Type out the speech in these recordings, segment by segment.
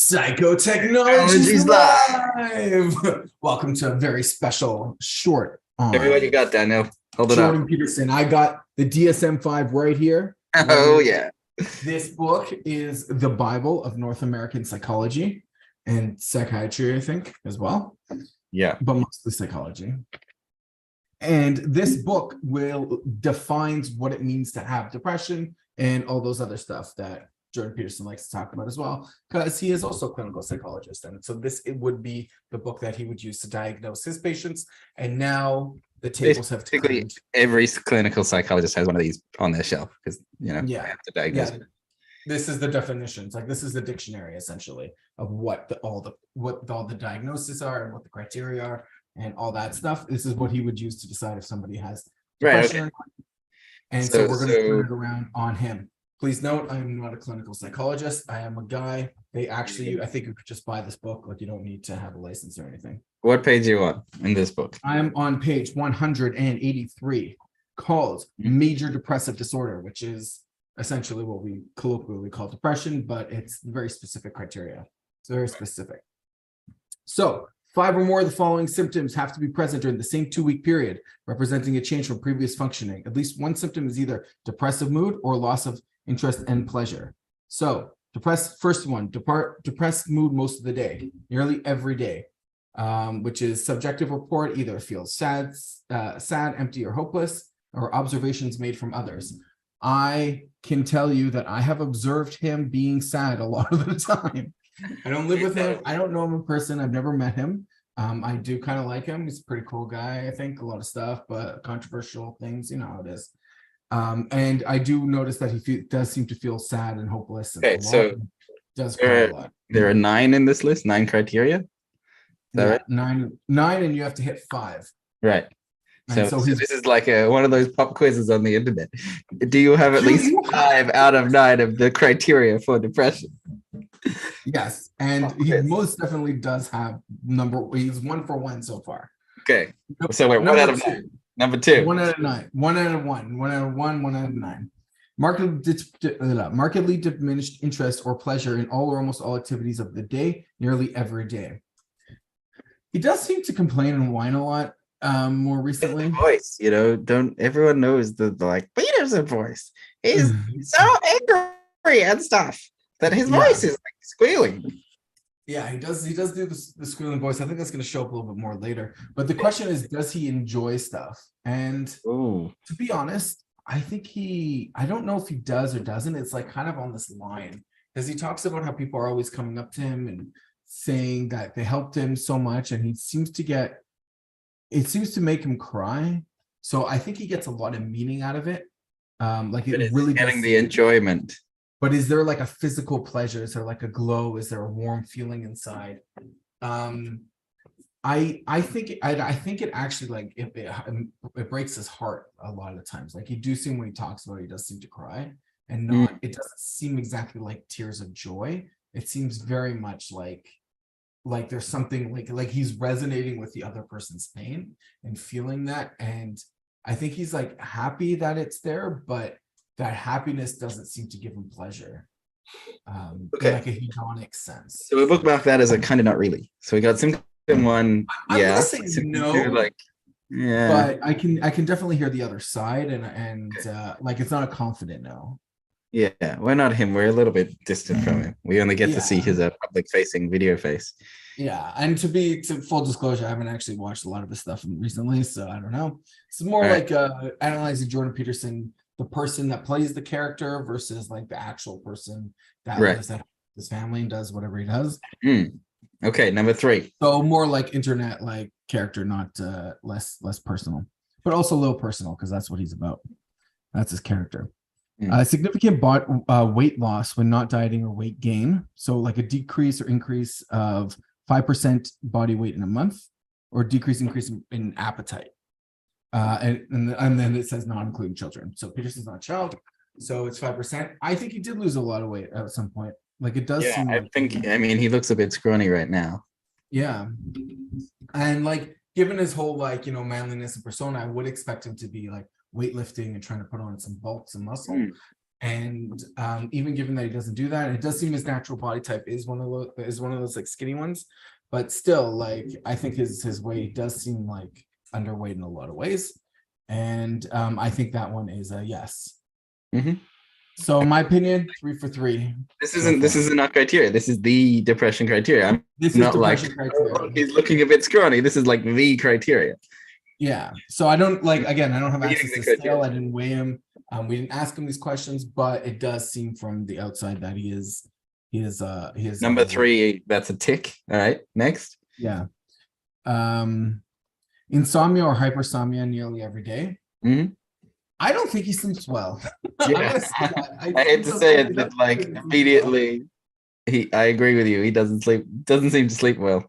Psychotechnologies Technologies live. live. Welcome to a very special short Everybody, what on you got, Daniel? Hold it up. Jordan Peterson. I got the DSM-V right here. Oh, yeah. This book is the Bible of North American psychology and psychiatry, I think, as well. Yeah. But mostly psychology. And this book defines what it means to have depression and all those other stuff that Jordan Peterson likes to talk about as well, because he is also a clinical psychologist. And so it would be the book that he would use to diagnose his patients. And now the tables have turned. Every clinical psychologist has one of these on their shelf because, they have to diagnose it. This is the definitions. Like, this is the dictionary essentially of what all the diagnoses are and what the criteria are and all that stuff. This is what he would use to decide if somebody has depression or not. And so we're going to turn it around on him. Please note, I am not a clinical psychologist. I am a guy. I think you could just buy this book. Like, you don't need to have a license or anything. What page are you on in this book? I am on page 183, called Major Depressive Disorder, which is essentially what we colloquially call depression, but it's very specific criteria. It's very specific. So 5 or more of the following symptoms have to be present during the same 2-week period, representing a change from previous functioning. At least one symptom is either depressive mood or loss of interest and pleasure. So first one, depressed mood most of the day, nearly every day, which is subjective report, either feels sad, empty, or hopeless, or observations made from others. I can tell you that I have observed him being sad a lot of the time. I don't live with him. I don't know him in person. I've never met him. I do kind of like him. He's a pretty cool guy, I think. A lot of stuff, but controversial things, you know how it is. And I do notice that he does seem to feel sad and hopeless. Okay, so does cry a lot. There are 9 in this list, 9 criteria. Is that right? Nine, and you have to hit 5. Right. So this is like one of those pop quizzes on the internet. Do you have at least 5 out of 9 of the criteria for depression? Yes, and he most definitely does have he's 1 for 1 so far. Okay, so wait, 1 out of 9. Number 2. 1 out of 9. 1 out of 1. 1 out of 1. 1 out of 9. Markedly diminished interest or pleasure in all or almost all activities of the day, nearly every day. He does seem to complain and whine a lot more recently. Voice, don't everyone knows the Peterson voice. He's so angry and stuff that his voice is like squealing. Yeah, he does do the squealing voice. I think that's going to show up a little bit more later. But the question is, does he enjoy stuff? And to be honest, I don't know if he does or doesn't. It's like kind of on this line, because he talks about how people are always coming up to him and saying that they helped him so much, and it seems to make him cry. So I think he gets a lot of meaning out of it. It really getting the enjoyment. But is there like a physical pleasure? Is there like a glow? Is there a warm feeling inside? I think it actually, like, it breaks his heart a lot of the times. Like, you do seem, when he talks about it, he does seem to cry, and it doesn't seem exactly like tears of joy. It seems very much like there's something like he's resonating with the other person's pain and feeling that. And I think he's like happy that it's there, but that happiness doesn't seem to give him pleasure. In like a hedonic sense. So we bookmark that as a kind of not really. So we got symptom 1. I'm gonna say no, 2, but I can definitely hear the other side, and it's not a confident no. Yeah, we're not him. We're a little bit distant from him. We only get to see his public-facing video face. Yeah, and to full disclosure, I haven't actually watched a lot of his stuff recently, so I don't know. It's more analyzing Jordan Peterson, the person that plays the character, versus like the actual person that lives at his family and does whatever he does. Okay, number 3. So more like internet like character, not less personal, but also low personal, because that's what he's about. That's his character. Significant weight loss when not dieting, or weight gain. So like a decrease or increase of 5% body weight in a month, or increase in appetite. And then it says not including children. So Peterson's not a child, so it's 5%. I think he did lose a lot of weight at some point. Like, it does seem like, he looks a bit scrawny right now. Yeah. And like, given his whole manliness and persona, I would expect him to be like weightlifting and trying to put on some bulk, some muscle. And even given that he doesn't do that, it does seem his natural body type is one of those like skinny ones, but still, like I think his weight does seem like underweight in a lot of ways. And I think that one is a yes. Mhm. So in my opinion, 3 for 3. This isn't not criteria. This is the depression criteria. I'm This is not like, depression criteria. oh, he's looking a bit scrawny. This is like the criteria. Yeah. So I don't like, again, I don't have access to the criteria. scale. I didn't weigh him. We didn't ask him these questions, but it does seem from the outside that he is Number 3. That's a tick. All right. Next. Yeah. Insomnia or hypersomnia nearly every day. Mhm. I don't think he sleeps well. Yeah. I hate to say it, but like immediately, I agree with you. He doesn't seem to sleep well.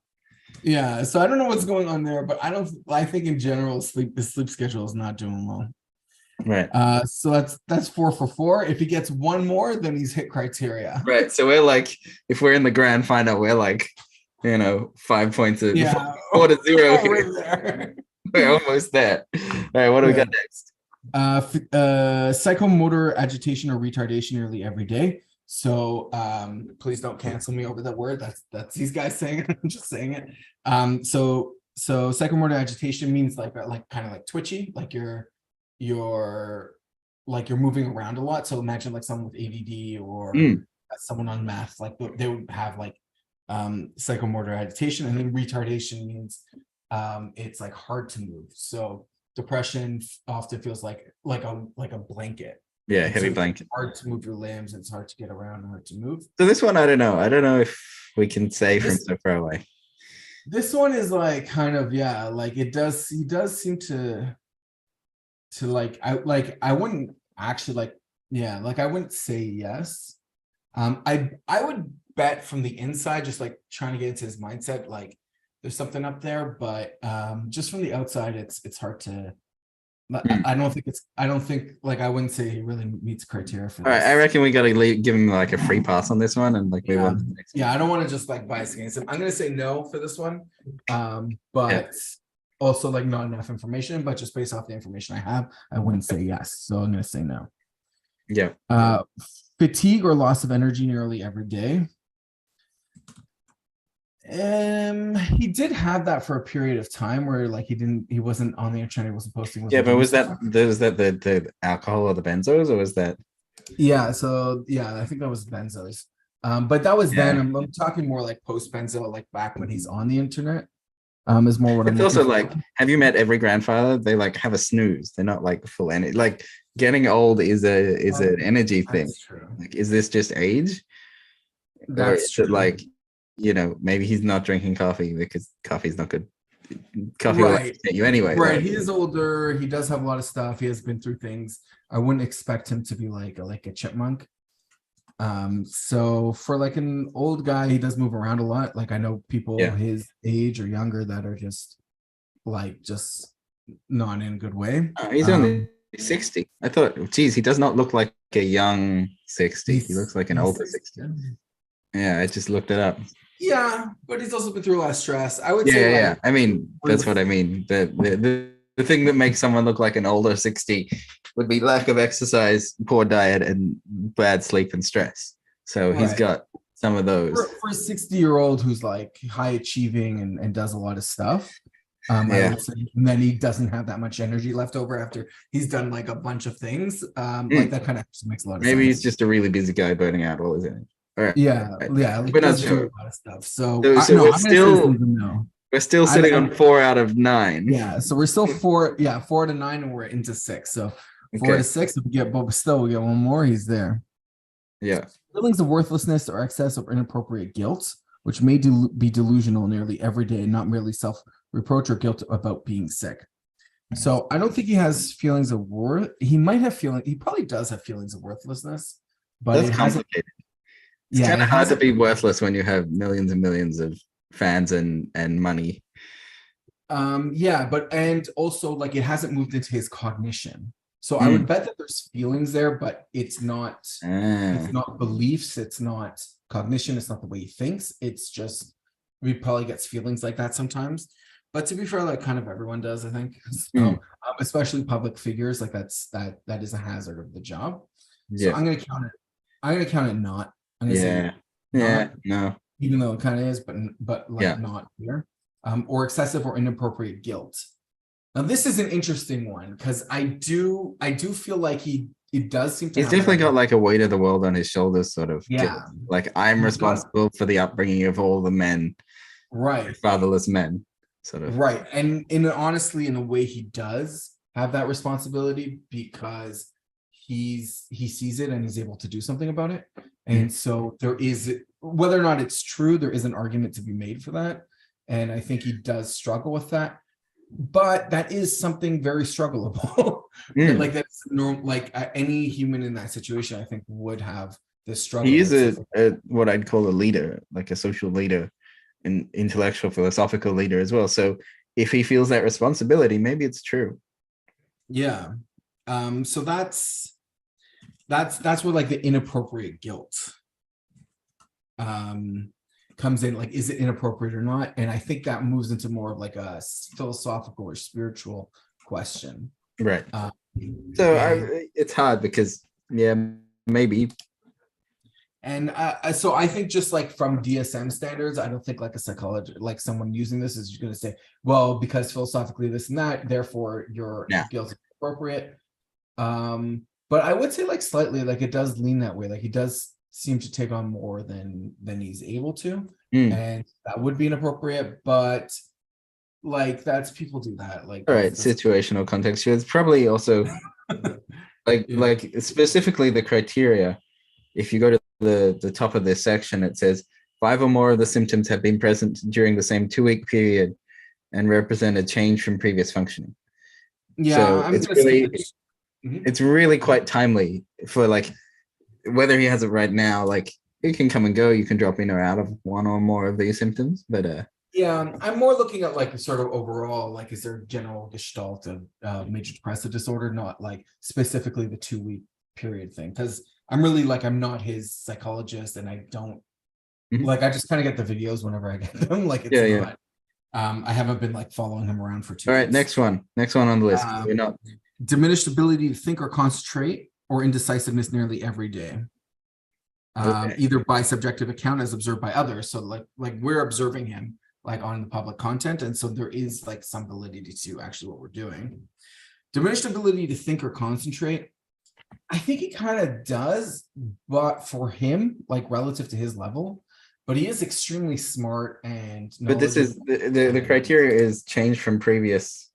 Yeah, so I don't know what's going on there, but I think in general the sleep schedule is not doing well. Right. So that's 4 for 4. If he gets one more, then he's hit criteria. Right. So we're like, if we're in the grand final, we're like, 5 points of 4 to 0 here. There. We're almost there. All right, what do we got next? Psychomotor agitation or retardation nearly every day. So please don't cancel me over that word. That's these guys saying it. I'm just saying it. So psychomotor agitation means like kind of like twitchy, like you're moving around a lot. So imagine like someone with ADD or someone on meth, like they would have like psychomotor agitation. And then retardation means it's like hard to move. So depression often feels like a blanket. Yeah, heavy blanket. It's hard to move your limbs. It's hard to get around, hard to move. So this one, I don't know. I don't know if we can say from so far away. This one is like kind of, yeah, like he does seem to like, I wouldn't actually like, yeah, like I wouldn't say yes. I would bet from the inside, just like trying to get into his mindset, like there's something up there, but just from the outside, it's hard to. I don't think like I wouldn't say he really meets criteria for this. All right, I reckon we got to give him like a free pass on this one and like move on to the next one. Yeah, I don't want to just like bias against him. I'm gonna say no for this one, but also like not enough information. But just based off the information I have, I wouldn't say yes. So I'm gonna say no. Yeah. Fatigue or loss of energy nearly every day. He did have that for a period of time where like he wasn't on the internet, he wasn't posting. Yeah, but was that the alcohol or the benzos, or was that? Yeah, so yeah, I think that was benzos. But that was then. I'm talking more like post benzo, like back when he's on the internet. Is more what it's I'm also for. Like, have you met every grandfather? They like have a snooze. They're not like full energy. Like getting old is an energy thing. True. Like, is this just age? That's true. Like, maybe he's not drinking coffee because coffee's not good. Coffee will Right. upset you anyway. Right. Like, He is older. He does have a lot of stuff. He has been through things. I wouldn't expect him to be like a chipmunk. So for like an old guy, he does move around a lot. Like I know people his age or younger that are just not in a good way. He's only 60. I thought, geez, he does not look like a young 60. He looks like an older 60. Yeah, I just looked it up. Yeah, but he's also been through a lot of stress. I would say, yeah. I mean, that's what I mean. The thing that makes someone look like an older 60 would be lack of exercise, poor diet, and bad sleep and stress. So he's got some of those. For a 60-year-old who's like high achieving and does a lot of stuff. I would say, and then he doesn't have that much energy left over after he's done like a bunch of things. Like that kind of makes a lot of sense. Maybe he's just a really busy guy burning out all his energy. Right. Yeah, we're not sure. A lot of stuff. So we're still sitting on 4 out of 9. Yeah, so we're still 4 out of 9, and we're into 6. So 4 out of 6. If we get, but still we get one more. He's there. Yeah. Feelings of worthlessness or excess or inappropriate guilt, which may be delusional nearly every day, and not merely self-reproach or guilt about being sick. So I don't think he has feelings of worth. He might have He probably does have feelings of worthlessness, but that's complicated. It's kind of hard to be worthless when you have millions and millions of fans and money. But also like it hasn't moved into his cognition. So I would bet that there's feelings there, but it's not beliefs, it's not cognition, it's not the way he thinks. It's just he probably gets feelings like that sometimes. But to be fair, like kind of everyone does, I think. So, especially public figures, like that is a hazard of the job. So Yeah. I'm gonna count it. I'm gonna count it not. I'm gonna say Yeah. not, No. even though it kind of is, but like Yeah. not here. Or excessive or inappropriate guilt. Now this is an interesting one because I do feel like it does seem to He's have definitely like got like a weight of the world on his shoulders, sort of. yeah. Guilt. Like I'm responsible for the upbringing of all the men, Right. fatherless men, sort of. Right. And honestly, in a way, he does have that responsibility because he sees it and he's able to do something about it. And so there is, whether or not it's true, there is an argument to be made for that. And I think he does struggle with that. But that is something very struggleable. Like that's normal, like any human in that situation, I think would have this struggle. He is a what I'd call a leader, like a social leader, an intellectual, philosophical leader as well. So if he feels that responsibility, maybe it's true. Yeah. So that's where like the inappropriate guilt comes in. Like, is it inappropriate or not? And I think that moves into more of like a philosophical or spiritual question. Right. It's hard because maybe. And so I think just like from DSM standards, I don't think like a psychologist, like someone using this is going to say, well, because philosophically this and that, therefore your guilt is appropriate. But I would say like slightly, like it does lean that way. Like he does seem to take on more than he's able to, and that would be inappropriate. But like that's people do that. Like all right, situational context. It's probably also like specifically the criteria. If you go to the top of this section, it says 5 or more of the symptoms have been present during the same 2-week period and represent a change from previous functioning. Yeah, so it's really quite timely for like whether he has it right now. Like it can come and go. You can drop in or out of one or more of these symptoms, but yeah, I'm more looking at like sort of overall, like is there a general gestalt of major depressive disorder, not like specifically the 2-week period thing, because I'm really like I'm not his psychologist and I don't like I just kind of get the videos whenever I get them. Like it's not I haven't been like following him around for 2 weeks. All right, next one on the list. We're not diminished ability to think or concentrate or indecisiveness nearly every day. Either by subjective account as observed by others. So like we're observing him like on the public content. And so there is like some validity to actually what we're doing. Diminished ability to think or concentrate. I think he kind of does, but for him, like relative to his level, but he is extremely smart and but this is the criteria is change from previous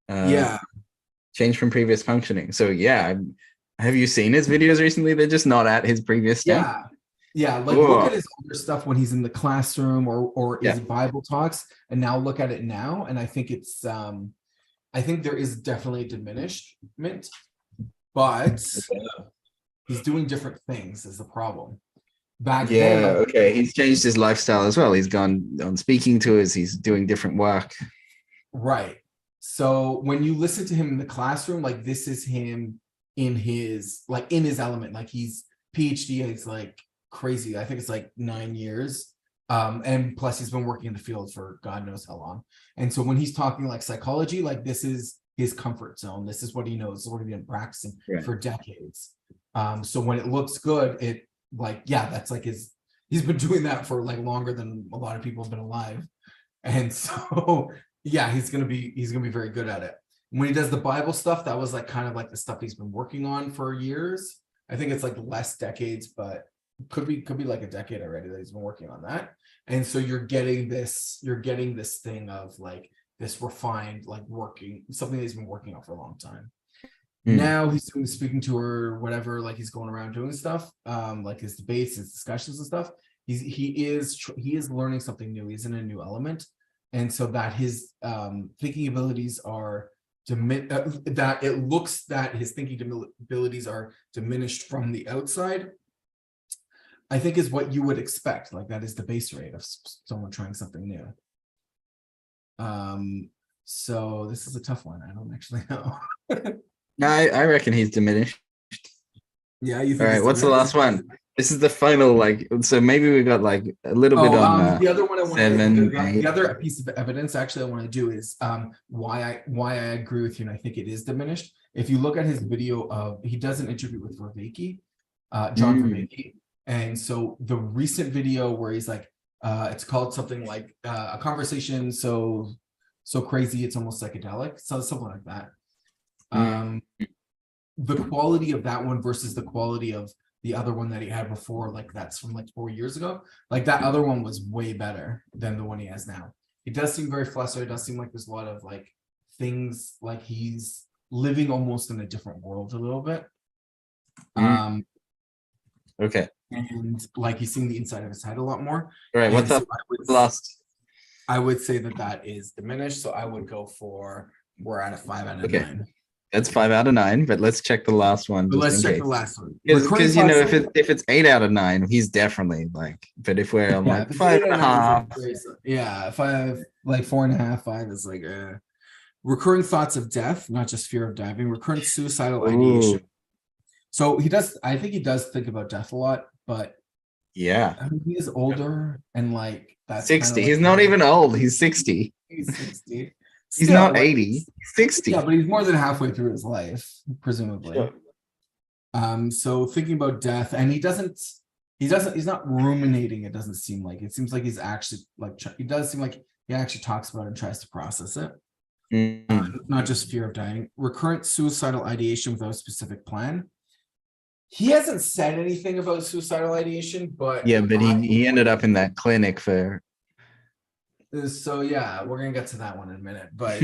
change from previous functioning. So have you seen his videos recently? They're just not at his previous state. Like look at his other stuff when he's in the classroom or his Bible talks, and now look at it now, and I think it's I think there is definitely a diminishment, but he's doing different things is the problem. Back then, he's changed his lifestyle as well. He's gone on speaking tours. He's doing different work. Right. So when you listen to him in the classroom, like this is him in his element. Like he's PhD. It's like crazy. I think it's like 9 years. And plus he's been working in the field for God knows how long. And so when he's talking like psychology, like this is his comfort zone. This is what he knows. This is what he's been practicing for decades. So when it looks good, it like, that's like he's been doing that for like longer than a lot of people have been alive. And so, he's going to be very good at it. When he does the Bible stuff, that was like kind of like the stuff he's been working on for years. I think it's like less decades, but could be like a decade already that he's been working on that. And so you're getting this thing of like this refined, like working, something that he's been working on for a long time. Now he's doing speaking tour or whatever, like he's going around doing stuff, like his debates, his discussions and stuff. He is learning something new. He's in a new element. And so that his thinking abilities are that it looks that his thinking abilities are diminished from the outside, I think is what you would expect. Like that is the base rate of someone trying something new. So this is a tough one. I don't actually know. No, I reckon he's diminished. Yeah, you think? All right, what's the last one? This is the final, like, so maybe we got like a little bit on the other one I want 7, the other piece of evidence actually I want to do is why I agree with you, and I think it is diminished. if you look at his video of, he does an interview with Vervake, John Vervake. And so the recent video where he's like, it's called something like a conversation so crazy it's almost psychedelic, so something like that. The quality of that one versus the quality of the other one that he had before, like that's from like 4 years ago, like that other one was way better than the one he has now. He does seem very flustered. It does seem like there's a lot of like things, like he's living almost in a different world a little bit. Okay. And like he's seeing the inside of his head a lot more. All right. What's up? Last. I would say that is diminished. So I would go for, we're at a 5 out of 9. That's 5 out of 9, but let's check the last one. Let's check the last one. Because you know, if it's 8 out of 9, he's definitely like. But if we're on like 5.5, 5, like 4.5, 5 is like recurring thoughts of death, not just fear of diving. Recurrent suicidal ideation. So he does. I think he does think about death a lot, but yeah, I mean, he is older and like that's 60. Like, he's not even old. He's 60. He's 60. He's still, not 80. He's 60. Yeah, but he's more than halfway through his life, presumably. Sure. So thinking about death, and he's not ruminating. It doesn't seem like. It seems like he's actually like. It does seem like he actually talks about it and tries to process it. Not just fear of dying. Recurrent suicidal ideation without a specific plan. He hasn't said anything about suicidal ideation, but but he ended up in that clinic for. So yeah, we're gonna get to that one in a minute, but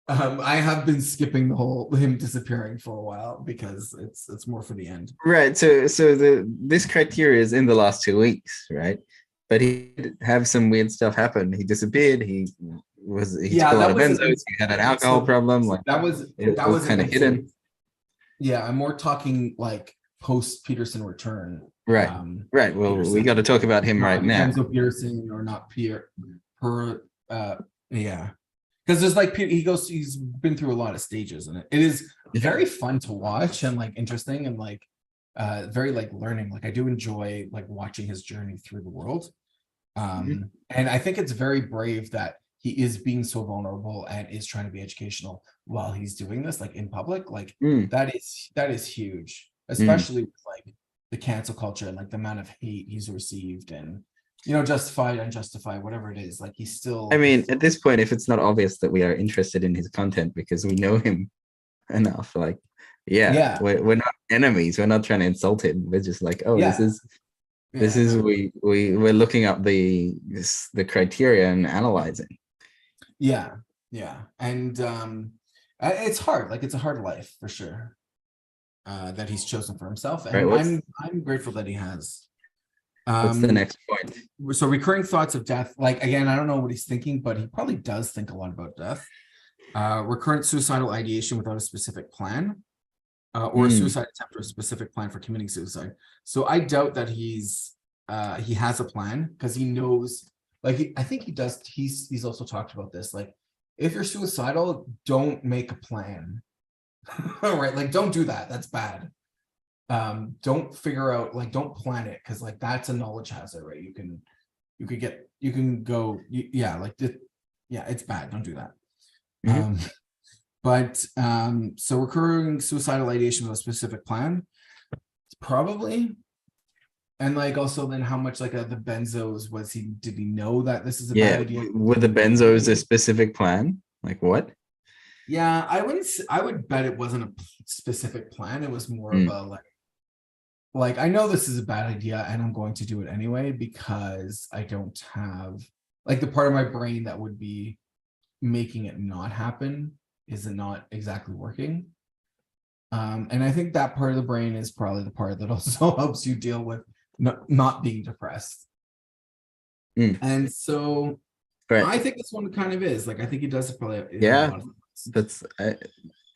I have been skipping the whole him disappearing for a while because it's more for the end. Right. So this criteria is in the last 2 weeks, right? But he did have some weird stuff happen. He disappeared. He took a lot of benzos. He had an alcohol problem. Like that was kind of hidden. Yeah, I'm more talking like post Peterson return. Right. Right. Well, Peterson. We got to talk about him right now. Peterson or not Pierre. Yeah. Because there's like he's been through a lot of stages, and it is very fun to watch and like interesting and like very like learning. Like I do enjoy like watching his journey through the world. And I think it's very brave that he is being so vulnerable and is trying to be educational while he's doing this, like in public. Like that is huge, especially with like the cancel culture and like the amount of hate he's received and, you know, justified, unjustified, whatever it is. Like he's still. I mean, at this point, if it's not obvious that we are interested in his content because we know him enough, like, we're not enemies. We're not trying to insult him. We're just like, this is we're looking up the criteria and analyzing. Yeah. And it's hard. Like it's a hard life for sure. That he's chosen for himself. And right, I'm grateful that he has. What's the next point? So recurring thoughts of death. Like again, I don't know what he's thinking, but he probably does think a lot about death. Recurrent suicidal ideation without a specific plan. Or a suicide attempt or a specific plan for committing suicide. So I doubt that he has a plan because he knows, like I think he does. He's also talked about this. Like if you're suicidal, don't make a plan. Right? Like don't do that. That's bad. Don't figure out, like don't plan it because like that's a knowledge hazard, right? You can go. It's bad. Don't do that. So recurring suicidal ideation with a specific plan, probably. And like also then how much like the benzos did he know that this is a bad idea? Were the benzos a specific plan? Like what? Yeah, I would bet it wasn't a specific plan. It was more of a like I know this is a bad idea and I'm going to do it anyway because I don't have like the part of my brain that would be making it not happen is it not exactly working. And I think that part of the brain is probably the part that also helps you deal with not being depressed. And so I think this one kind of is like, I think he does probably. That's, I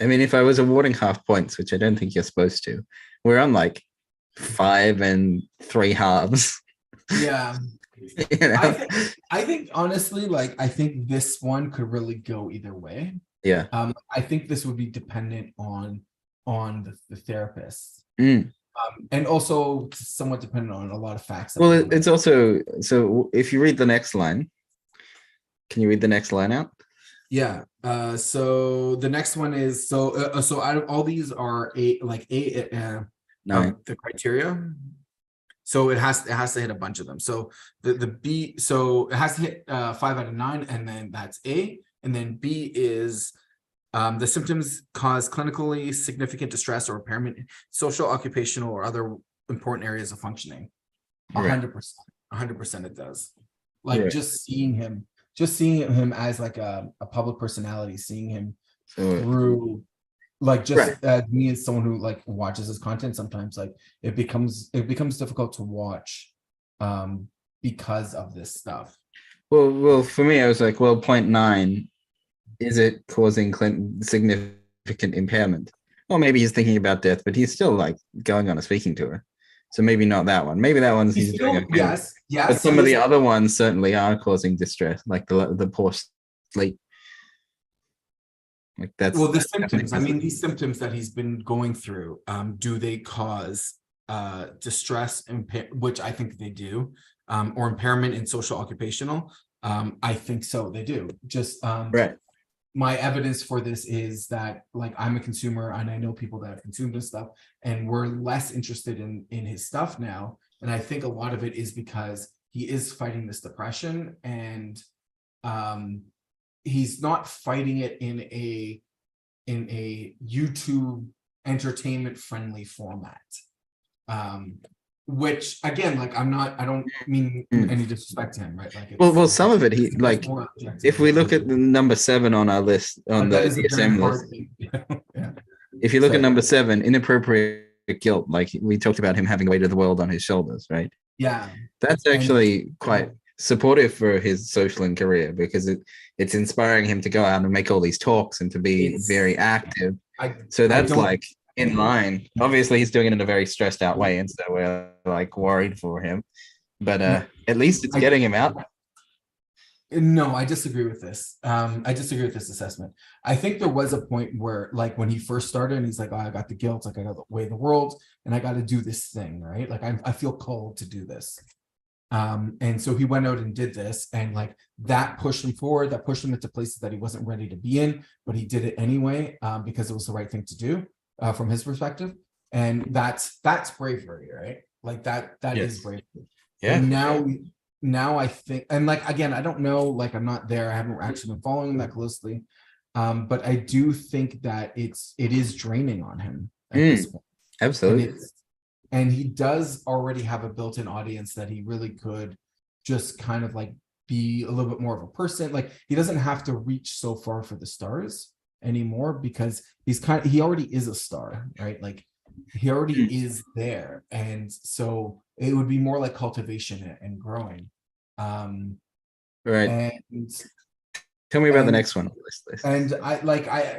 mean, if I was awarding half points, which I don't think you're supposed to, we're on like 5 and 3 halves. Yeah. You know? I think honestly, like, I think this one could really go either way. Yeah. I think this would be dependent on the therapist. And also somewhat dependent on a lot of facts. Well, it's also, so if you read the next line, can you read the next line out? Yeah. So the next one is so out of all these are Nine. the criteria. So it has to hit a bunch of them. So the B, so it has to hit 5 out of 9, and then that's A, and then B is the symptoms cause clinically significant distress or impairment, in social, occupational, or other important areas of functioning. Right. 100%, 100% it does. Like Right. just seeing him as like a public personality, seeing him So through like right. just me as someone who like watches his content, sometimes like it becomes difficult to watch because of this stuff. Well, for me, I was like, well, 0.9, is it causing significant impairment? Or maybe he's thinking about death, but he's still like going on a speaking tour. So maybe not that one. Maybe that one's He's he's doing still, okay with. yes, But yes, some he of is. the other ones certainly are causing distress, like the poor sleep. Like Well, the that's definitely symptoms, I mean, these symptoms that he's been going through, do they cause distress, which I think they do, or impairment in social occupational? I think so, they do. Just right. my evidence for this is that like I'm a consumer and I know people that have consumed this stuff, and we're less interested in his stuff now. And I think a lot of it is because he is fighting this depression, and um he's not fighting it in a YouTube entertainment friendly format. Which again, like I don't mean Mm. any disrespect to him, right? Like Well, some of it he it's like. more objective If we look versus- at the number 7 on our list on but that the is a very DSM hard list, thing. Yeah. if you look at Sorry. number 7, inappropriate guilt, like we talked about him having the weight of the world on his shoulders, right? Yeah. That's And actually quite supportive for his social and career because it's inspiring him to go out and make all these talks and to be it's very active. I So I that's don't like in line. Obviously, he's doing it in a very stressed out way, and so we're like worried for him. But at least it's I getting him out. no, I disagree with this. I disagree with this assessment. I think there was a point where, like, when he first started, and he's like, "Oh, I got the guilt, like I got the way of the world, and I got to do this thing, right? Like, I feel called to do this." And so he went out and did this, and like that pushed him forward. That pushed him into places that he wasn't ready to be in, but he did it anyway because it was the right thing to do from his perspective. And that's bravery, right? Like that is Yes. bravery. Yeah. And now I think, and like again, I don't know, like I'm not there. I haven't actually been following that closely, but I do think that it is draining on him at this point. And Absolutely. and he does already have a built-in audience that he really could just kind of like be a little bit more of a person. Like he doesn't have to reach so far for the stars anymore because he already is a star, right? Like he already is there. And so it would be more like cultivation and growing. Right. And Tell me about the and next one on this list. and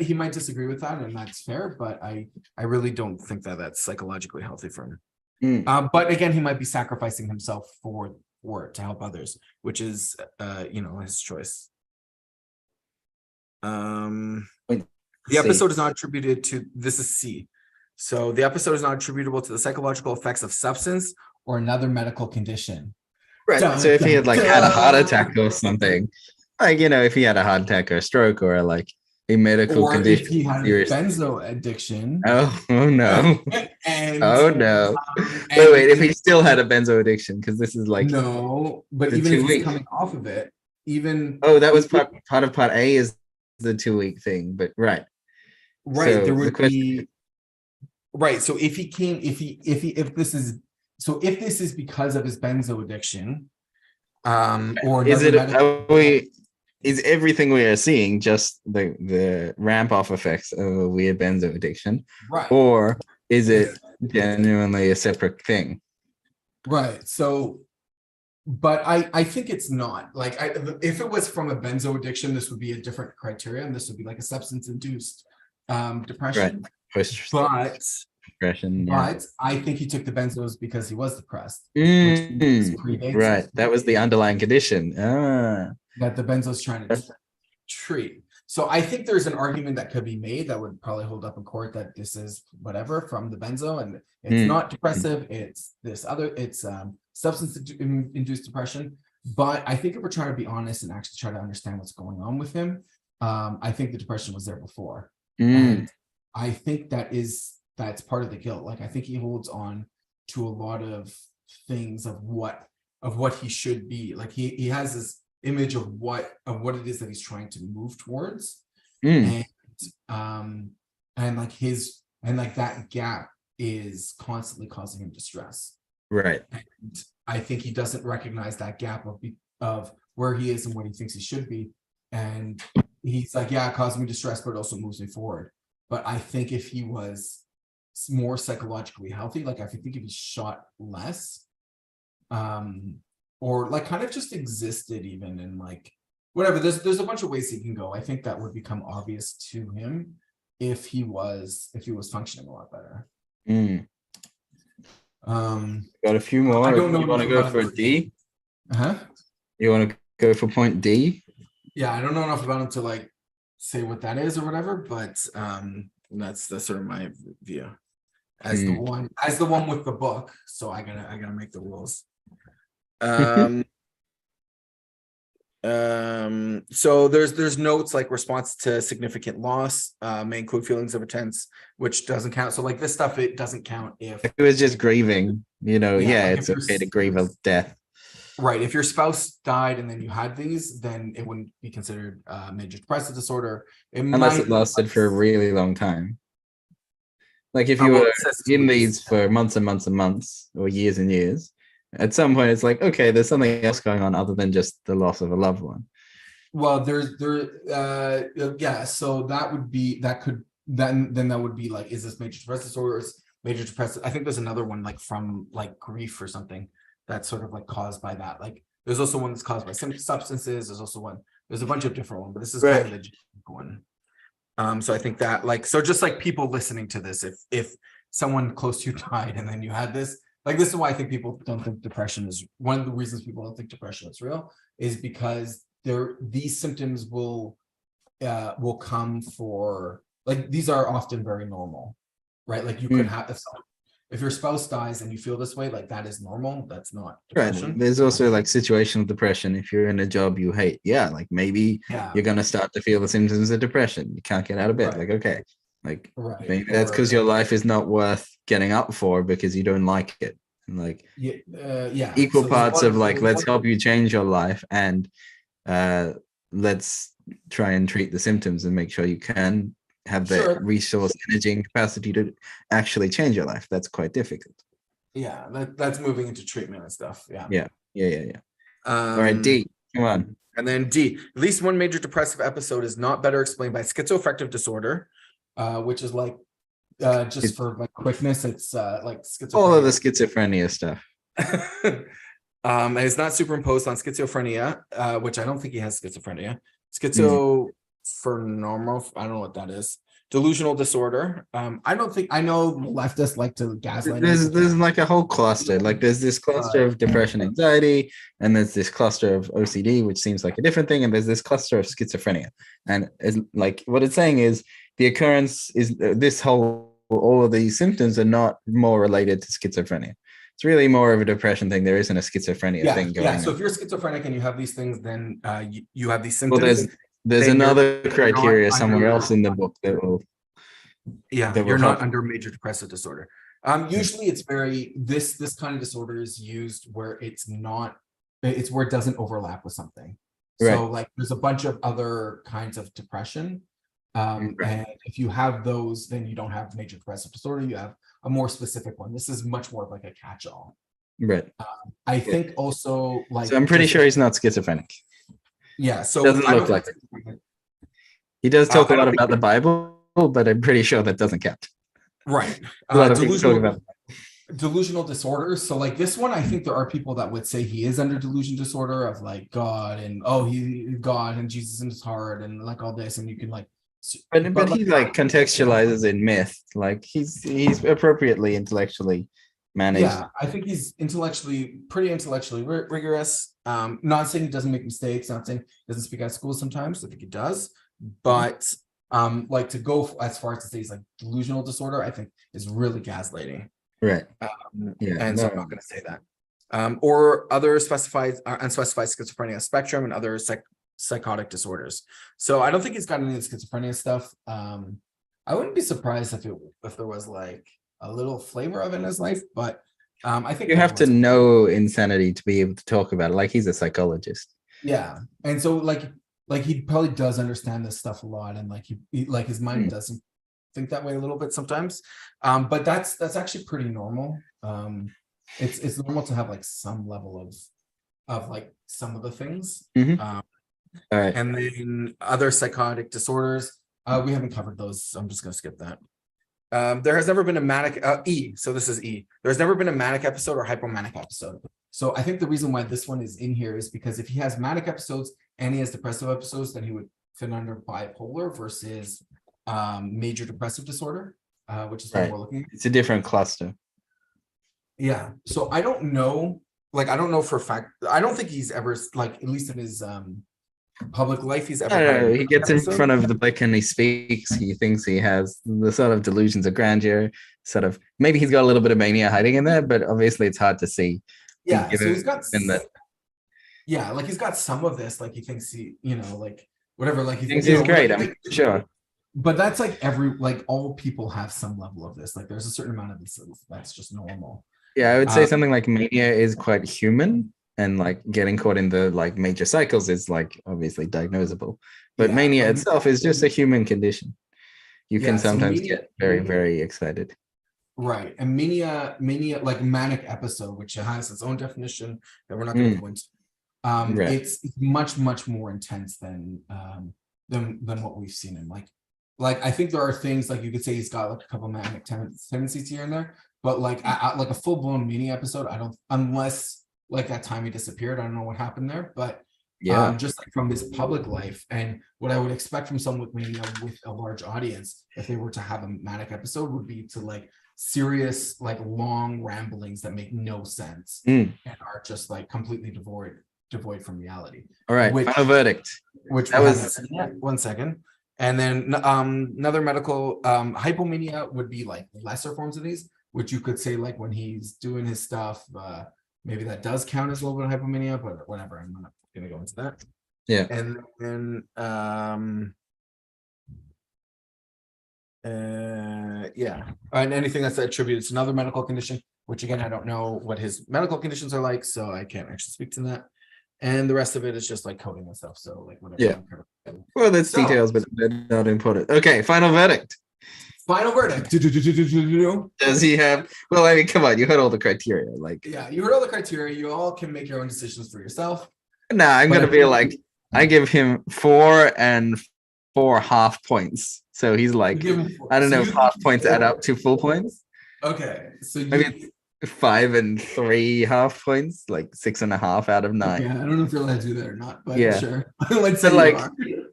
he might disagree with that, and that's fair, but I really don't think that that's psychologically healthy for him. But again, he might be sacrificing himself for it to help others, which is his choice. The episode is not attributed to, this is C. So the episode is not attributable to the psychological effects of substance or another medical condition. Right. So if he had like had a heart attack or something, like if he had a heart attack or a stroke or like a medical Or condition, if he had a benzo addiction. Oh no. And oh no. and Wait, if he still had a benzo addiction, because this is like no, but the even if 2 he's weeks. coming off of it, even that was part of part A is the 2-week thing, but right. Right, So there the would question- be right. So if this is because of his benzo addiction, or is another it medical, is everything we are seeing just the ramp off effects of a weird benzo addiction, right? or is it genuinely a separate thing? Right. So, but I think it's not. Like, if it was from a benzo addiction, this would be a different criteria, and this would be like a substance-induced depression. Right. But Depression. Yeah. But I think he took the benzos because he was depressed. Right. That was the underlying condition. That the benzo's trying to treat. So I think there's an argument that could be made that would probably hold up in court that this is whatever from the benzo, and it's not depressive. It's substance-induced depression. But I think if we're trying to be honest and actually try to understand what's going on with him, I think the depression was there before. Mm. And I think that's part of the guilt. Like, I think he holds on to a lot of things of what he should be. Like, he has this image of what it is that he's trying to move towards. Mm. And like that gap is constantly causing him distress. Right. And I think he doesn't recognize that gap of where he is and what he thinks he should be. And he's like, yeah, it causes me distress, but it also moves me forward. But I think if he was more psychologically healthy, like I think if he shot less, or like kind of just existed even, and like whatever, there's a bunch of ways he can go. I think that would become obvious to him if he was functioning a lot better. Mm. Got a few more. I don't know. You want to go for D? Uh-huh. You want to go for point D? Yeah, I don't know enough about him to like say what that is or whatever, but that's sort of my view as the one with the book. So I gotta make the rules. So there's notes like response to significant loss may include feelings of intense, which doesn't count. So like this stuff, it doesn't count if it was just grieving, like it's okay to grieve a death. Right. If your spouse died and then you had these, then it wouldn't be considered major depressive disorder. Unless it lasted for a really long time. Like if you were in these for months and months and months, or years and years, at some point it's like, okay, there's something else going on other than just the loss of a loved one. Well, so that would be then that would be like, is this major depressive disorder? Or is major depressive? I think there's another one like from like grief or something that's sort of like caused by that. Like there's also one that's caused by substances. There's a bunch of different ones, but this is kind of the one. So I think that so just like people listening to this, if someone close to you died and then you had this, like this is why I think people don't think depression is one of the reasons people don't think depression is real, is because these symptoms will come for, like, these are often very normal, right? Like you could have, if your spouse dies and you feel this way, like that is normal. That's not depression. Right. There's also like situational depression. If you're in a job you hate, like maybe you're going to start to feel the symptoms of depression. You can't get out of bed. Right. Like, okay, like maybe that's because your life is not worth getting up for because you don't like it. And like equal parts of like, let's help you change your life, and let's try and treat the symptoms and make sure you can have the resource, energy, and capacity to actually change your life. That's quite difficult. Yeah, that's moving into treatment and stuff. Yeah. All right, D, come on. And then D, at least one major depressive episode is not better explained by schizoaffective disorder, which is like for like quickness, it's like schizophrenia. All of the schizophrenia stuff. And it's not superimposed on schizophrenia, which I don't think he has schizophrenia. Schizophrenormal, I don't know what that is. Delusional disorder. I know leftists like to gaslight. There's like a whole cluster. Like there's this cluster of depression, anxiety, and there's this cluster of OCD, which seems like a different thing, and there's this cluster of schizophrenia. And it's like what it's saying is the occurrence is all of these symptoms are not more related to schizophrenia. It's really more of a depression thing. There isn't a schizophrenia thing going on. Yeah, so if you're schizophrenic and you have these things, then you have these symptoms. Well, there's another criteria somewhere else in the book that will. Yeah, you're not under major depressive disorder. Usually it's this kind of disorder is used where it's where it doesn't overlap with something. So like there's a bunch of other kinds of depression. And if you have those, then you don't have major depressive disorder. You have a more specific one. This is much more of like a catch-all. Right. I think also like. So I'm pretty sure he's not schizophrenic. Yeah. So doesn't look like it. He does talk a lot about the Bible, but I'm pretty sure that doesn't count. Right. Delusional disorders. So like this one, I think there are people that would say he is under delusion disorder of like God and God and Jesus in his heart and like all this, and you can like. But he like contextualizes in myth. Like he's appropriately intellectually managed. Yeah, I think he's pretty intellectually rigorous. Not saying he doesn't make mistakes. Not saying he doesn't speak out of school sometimes. I think he does. But like to go as far as to say he's like delusional disorder, I think is really gaslighting. Right. So I'm not going to say that. Or other unspecified schizophrenia spectrum and other psychotic disorders. So I don't think he's got any of the schizophrenia stuff. I wouldn't be surprised if there was like a little flavor of it in his life, but I think you have to know insanity to be able to talk about it. Like he's a psychologist. Yeah, and so like he probably does understand this stuff a lot, and like he like his mind doesn't think that way a little bit sometimes. But that's actually pretty normal. It's normal to have like some level of like some of the things. All right. And then other psychotic disorders, we haven't covered those, so I'm just gonna skip that. There has never been a manic E. So this is E. There's never been a manic episode or hypomanic episode. So I think the reason why this one is in here is because if he has manic episodes and he has depressive episodes, then he would fit under bipolar versus major depressive disorder, which is what we're looking at. It's a different cluster. Yeah. So I don't know. Like I don't know for a fact. I don't think he's ever like, at least in his public life, he's ever. No, he gets in front of the mic and he speaks. He thinks he has the sort of delusions of grandeur. Sort of maybe he's got a little bit of mania hiding in there, but obviously it's hard to see. Yeah, so he's got yeah, like he's got some of this, like he thinks he, like whatever, like he thinks he's great. I'm sure. But that's like like all people have some level of this. Like there's a certain amount of this that's just normal. Yeah, I would say something like mania is quite human, and like getting caught in the like major cycles is like obviously diagnosable. But mania itself is just a human condition. You can sometimes get very, very excited. Right. And mania, like manic episode, which has its own definition that we're not going to go into. It's much, much more intense than what we've seen in like I think there are things like you could say he's got like a couple manic tendencies here and there, but like like a full-blown mania episode, I don't, unless like that time he disappeared, I don't know what happened there, but just like from his public life and what I would expect from someone with mania with a large audience, if they were to have a manic episode, would be to like serious, like long ramblings that make no sense and are just like completely devoid from reality. All right, final verdict. Which that was 1 second. And then another medical hypomania would be like lesser forms of these, which you could say like when he's doing his stuff, maybe that does count as a little bit of hypomania, but whatever, I'm not gonna go into that. Yeah. And then and anything that's attributed to another medical condition, which again I don't know what his medical conditions are like, so I can't actually speak to that. And the rest of it is just like coding and stuff, so like whatever. Yeah, well, that's details, but they're not important. Okay, final verdict. Does he have, well, I mean, come on, you heard all the criteria, like you heard all the criteria, you all can make your own decisions for yourself. I'm gonna be like, I give him 4 and 4 half points. So he's like, I don't know if half points add up to full points. Okay. So maybe 5 and 3 half points, like 6.5 out of 9. Yeah, I don't know if you're allowed to do that or not, but sure. Let's say like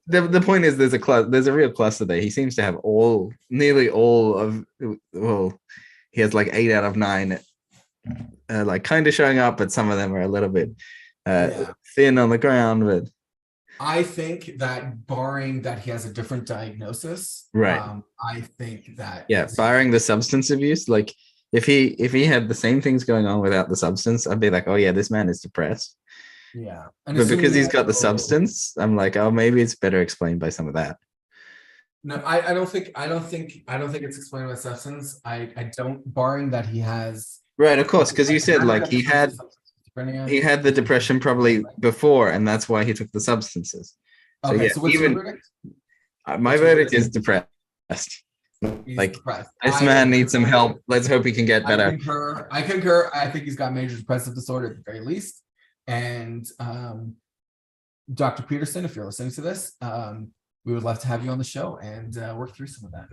the point is there's a real cluster there. He seems to have nearly all of, well, he has like 8 out of 9 like kind of showing up, but some of them are a little bit thin on the ground. But I think that barring that he has a different diagnosis, right? I think that barring the substance abuse, like if he had the same things going on without the substance, I'd be like, oh yeah, this man is depressed. Yeah, but because he's got the substance, I'm like, oh, maybe it's better explained by some of that. No, I don't think it's explained by substance. I don't, barring that he has. Right, of course, because you said like he had the depression probably before, and that's why he took the substances. So, okay, so what's your verdict? My verdict is depressed. Like depressed. This man needs some help. Let's hope he can get better. I concur. I think he's got major depressive disorder at the very least. And Dr. Peterson, if you're listening to this, we would love to have you on the show and work through some of that.